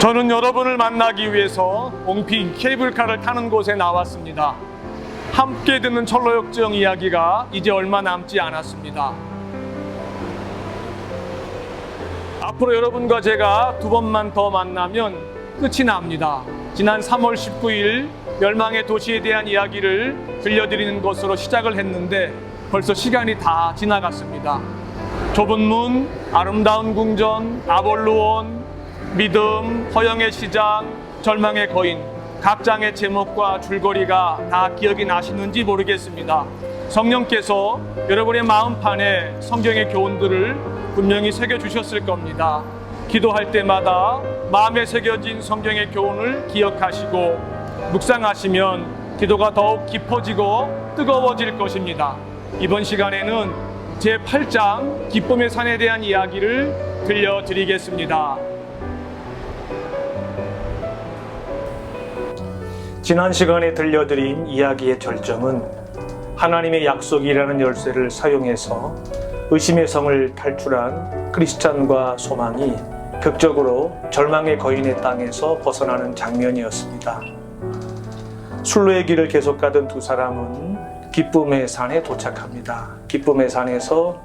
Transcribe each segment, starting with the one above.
저는 여러분을 만나기 위해서 옹피 케이블카를 타는 곳에 나왔습니다. 함께 듣는 철로역정 이야기가 이제 얼마 남지 않았습니다. 앞으로 여러분과 제가 두 번만 더 만나면 끝이 납니다. 지난 3월 19일 멸망의 도시에 대한 이야기를 들려드리는 것으로 시작을 했는데 벌써 시간이 다 지나갔습니다. 좁은 문, 아름다운 궁전, 아볼루온, 믿음, 허영의 시장, 절망의 거인, 각 장의 제목과 줄거리가 다 기억이 나시는지 모르겠습니다. 성령께서 여러분의 마음판에 성경의 교훈들을 분명히 새겨주셨을 겁니다. 기도할 때마다 마음에 새겨진 성경의 교훈을 기억하시고 묵상하시면 기도가 더욱 깊어지고 뜨거워질 것입니다. 이번 시간에는 제8장 기쁨의 산에 대한 이야기를 들려드리겠습니다. 지난 시간에 들려드린 이야기의 절정은 하나님의 약속이라는 열쇠를 사용해서 의심의 성을 탈출한 크리스찬과 소망이 극적으로 절망의 거인의 땅에서 벗어나는 장면이었습니다. 순례의 길을 계속 가던 두 사람은 기쁨의 산에 도착합니다. 기쁨의 산에서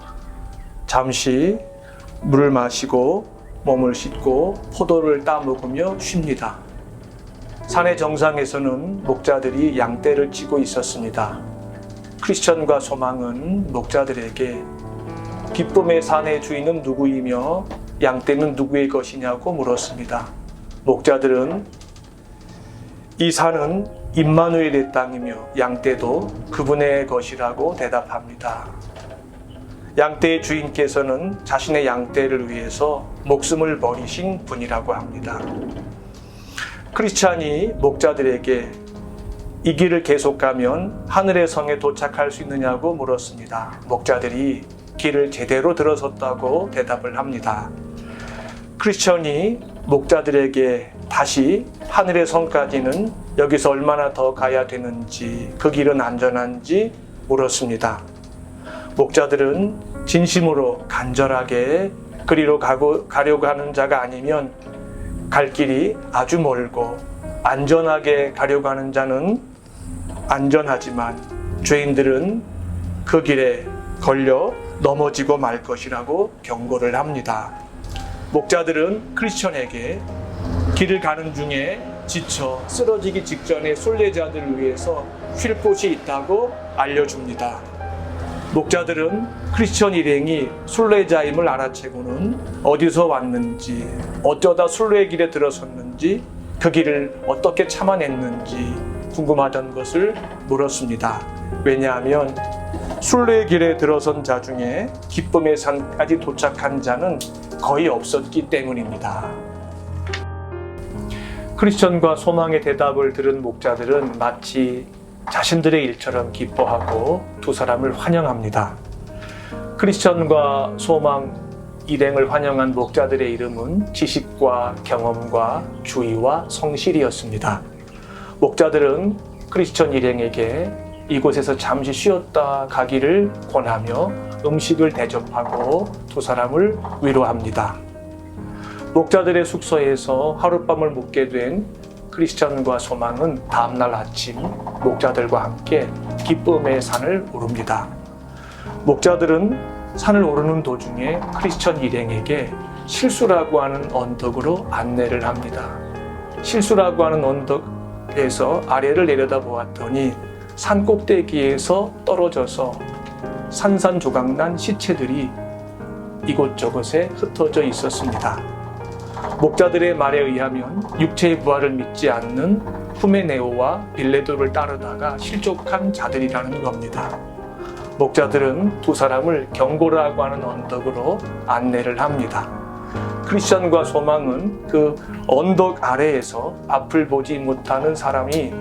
잠시 물을 마시고 몸을 씻고 포도를 따먹으며 쉽니다. 산의 정상에서는 목자들이 양떼를 치고 있었습니다. 크리스천과 소망은 목자들에게 기쁨의 산의 주인은 누구이며 양떼는 누구의 것이냐고 물었습니다. 목자들은 이 산은 임마누엘의 땅이며 양떼도 그분의 것이라고 대답합니다. 양떼의 주인께서는 자신의 양떼를 위해서 목숨을 버리신 분이라고 합니다. 크리스찬이 목자들에게 이 길을 계속 가면 하늘의 성에 도착할 수 있느냐고 물었습니다. 목자들이 길을 제대로 들어섰다고 대답을 합니다. 크리스찬이 목자들에게 다시 하늘의 성까지는 여기서 얼마나 더 가야 되는지, 그 길은 안전한지 물었습니다. 목자들은 진심으로 간절하게 그리로 가려고 하는 자가 아니면 갈 길이 아주 멀고 안전하게 가려고 하는 자는 안전하지만 죄인들은 그 길에 걸려 넘어지고 말 것이라고 경고를 합니다. 목자들은 크리스천에게 길을 가는 중에 지쳐 쓰러지기 직전에 순례자들을 위해서 쉴 곳이 있다고 알려줍니다. 목자들은 크리스천 일행이 순례자임을 알아채고는 어디서 왔는지, 어쩌다 순례의 길에 들어섰는지, 그 길을 어떻게 참아냈는지 궁금하던 것을 물었습니다. 왜냐하면 순례의 길에 들어선 자 중에 기쁨의 산까지 도착한 자는 거의 없었기 때문입니다. 크리스천과 소망의 대답을 들은 목자들은 마치 자신들의 일처럼 기뻐하고 두 사람을 환영합니다. 크리스천과 소망 일행을 환영한 목자들의 이름은 지식과 경험과 주의와 성실이었습니다. 목자들은 크리스천 일행에게 이곳에서 잠시 쉬었다 가기를 권하며 음식을 대접하고 두 사람을 위로합니다. 목자들의 숙소에서 하룻밤을 묵게 된 크리스천과 소망은 다음날 아침 목자들과 함께 기쁨의 산을 오릅니다. 목자들은 산을 오르는 도중에 크리스천 일행에게 실수라고 하는 언덕으로 안내를 합니다. 실수라고 하는 언덕에서 아래를 내려다보았더니 산 꼭대기에서 떨어져서 산산조각난 시체들이 이곳저곳에 흩어져 있었습니다. 목자들의 말에 의하면 육체의 부활을 믿지 않는 후메네오와 빌레도를 따르다가 실족한 자들이라는 겁니다. 목자들은 두 사람을 경고라고 하는 언덕으로 안내를 합니다. 크리스천과 소망은 그 언덕 아래에서 앞을 보지 못하는 사람이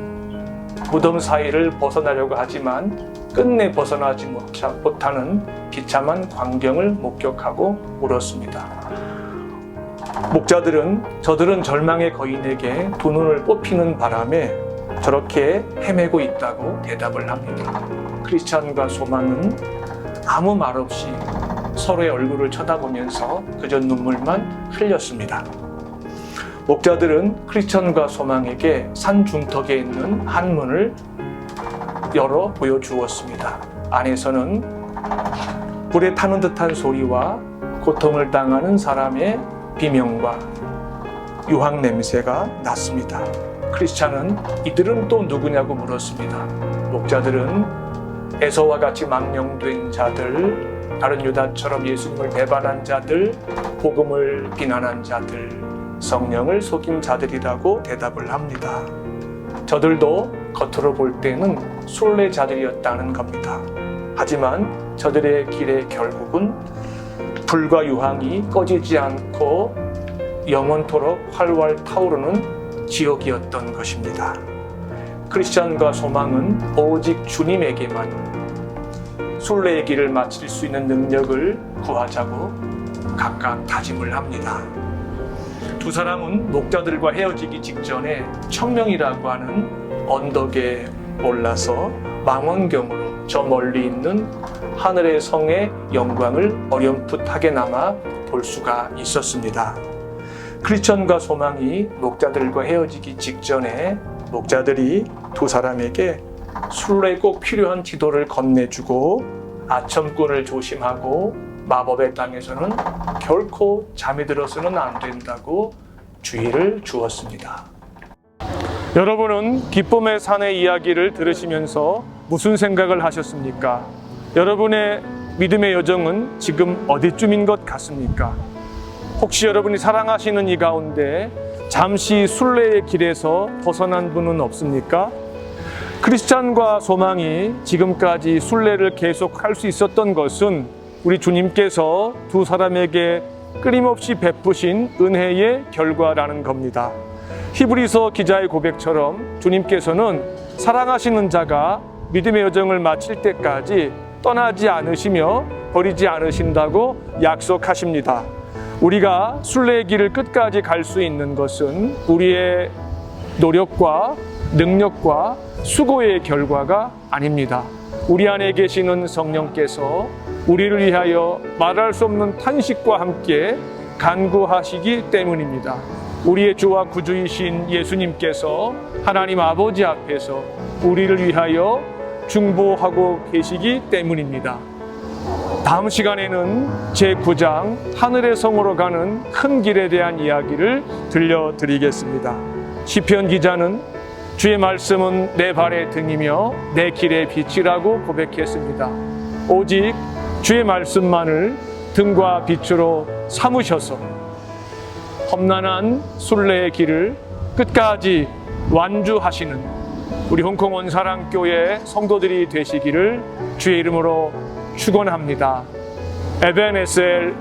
무덤 사이를 벗어나려고 하지만 끝내 벗어나지 못하는 비참한 광경을 목격하고 울었습니다. 목자들은 저들은 절망의 거인에게 두 눈을 뽑히는 바람에 저렇게 헤매고 있다고 대답을 합니다. 크리스찬과 소망은 아무 말 없이 서로의 얼굴을 쳐다보면서 그저 눈물만 흘렸습니다. 목자들은 크리스천과 소망에게 산 중턱에 있는 한문을 열어 보여주었습니다. 안에서는 불에 타는 듯한 소리와 고통을 당하는 사람의 비명과 유황 냄새가 났습니다. 크리스찬은 이들은 또 누구냐고 물었습니다. 목자들은 에서와 같이 망령된 자들, 다른 유다처럼 예수님을 배반한 자들, 복음을 비난한 자들, 성령을 속인 자들이라고 대답을 합니다. 저들도 겉으로 볼 때는 순례자들이었다는 겁니다. 하지만 저들의 길의 결국은 불과 유황이 꺼지지 않고 영원토록 활활 타오르는 지옥이었던 것입니다. 크리스천과 소망은 오직 주님에게만 순례의 길을 마칠 수 있는 능력을 구하자고 각각 다짐을 합니다. 두 사람은 목자들과 헤어지기 직전에 청명이라고 하는 언덕에 올라서 망원경으로 저 멀리 있는 하늘의 성의 영광을 어렴풋하게나마 볼 수가 있었습니다. 크리스천과 소망이 목자들과 헤어지기 직전에 목자들이 두 사람에게 순례에 꼭 필요한 지도를 건네주고 아첨꾼을 조심하고 마법의 땅에서는 결코 잠이 들어서는 안 된다고 주의를 주었습니다. 여러분은 기쁨의 산의 이야기를 들으시면서 무슨 생각을 하셨습니까? 여러분의 믿음의 여정은 지금 어디쯤인 것 같습니까? 혹시 여러분이 사랑하시는 이 가운데 잠시 순례의 길에서 벗어난 분은 없습니까? 크리스찬과 소망이 지금까지 순례를 계속할 수 있었던 것은 우리 주님께서 두 사람에게 끊임없이 베푸신 은혜의 결과라는 겁니다. 히브리서 기자의 고백처럼 주님께서는 사랑하시는 자가 믿음의 여정을 마칠 때까지 떠나지 않으시며 버리지 않으신다고 약속하십니다. 우리가 순례의 길을 끝까지 갈 수 있는 것은 우리의 노력과 능력과 수고의 결과가 아닙니다. 우리 안에 계시는 성령께서 우리를 위하여 말할 수 없는 탄식과 함께 간구하시기 때문입니다. 우리의 주와 구주이신 예수님께서 하나님 아버지 앞에서 우리를 위하여 중보하고 계시기 때문입니다. 다음 시간에는 제9장 하늘의 성으로 가는 큰 길에 대한 이야기를 들려드리겠습니다. 시편 기자는 주의 말씀은 내 발의 등이며 내 길의 빛이라고 고백했습니다. 오직 주의 말씀만을 등과 빛으로 삼으셔서 험난한 순례의 길을 끝까지 완주하시는 우리 홍콩 원사랑교회 성도들이 되시기를 주의 이름으로 축원합니다. 에벤에셀